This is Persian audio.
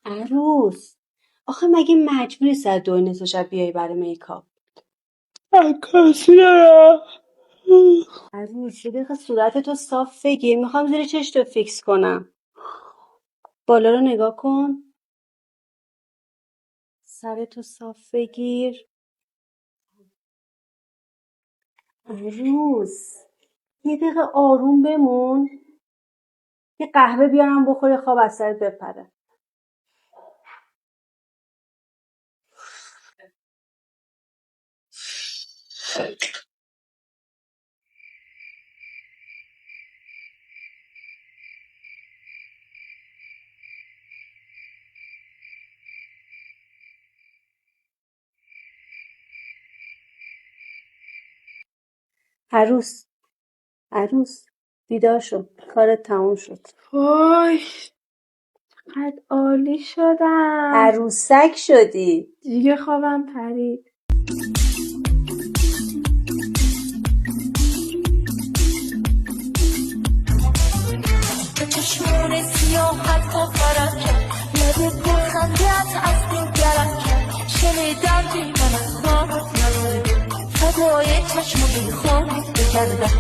عروس، آخه مگه مجبوری ساعت 2:30 شب بیای برای میکاپ؟ عکاسی دارم. عروس یه دقیقه صورتتو صاف بگیر، میخوام زیر چشتو فیکس کنم. بالا رو نگاه کن، سرتو صاف بگیر. عروس یه دقیقه آروم بمون، یه قهوه بیارم بخوری خواب از سرت بپره. عروس بیدار شو، کارت تموم شد. وای چقدر عالی شدم. عروسک شدی. دیگه خوابم پرید. چشمون سیاحت تا فرق کرد، لبت پرخندت از دل گرم کرد. شنیدم بی من از خواب نداره، فدای چشم بی خواب بگردم.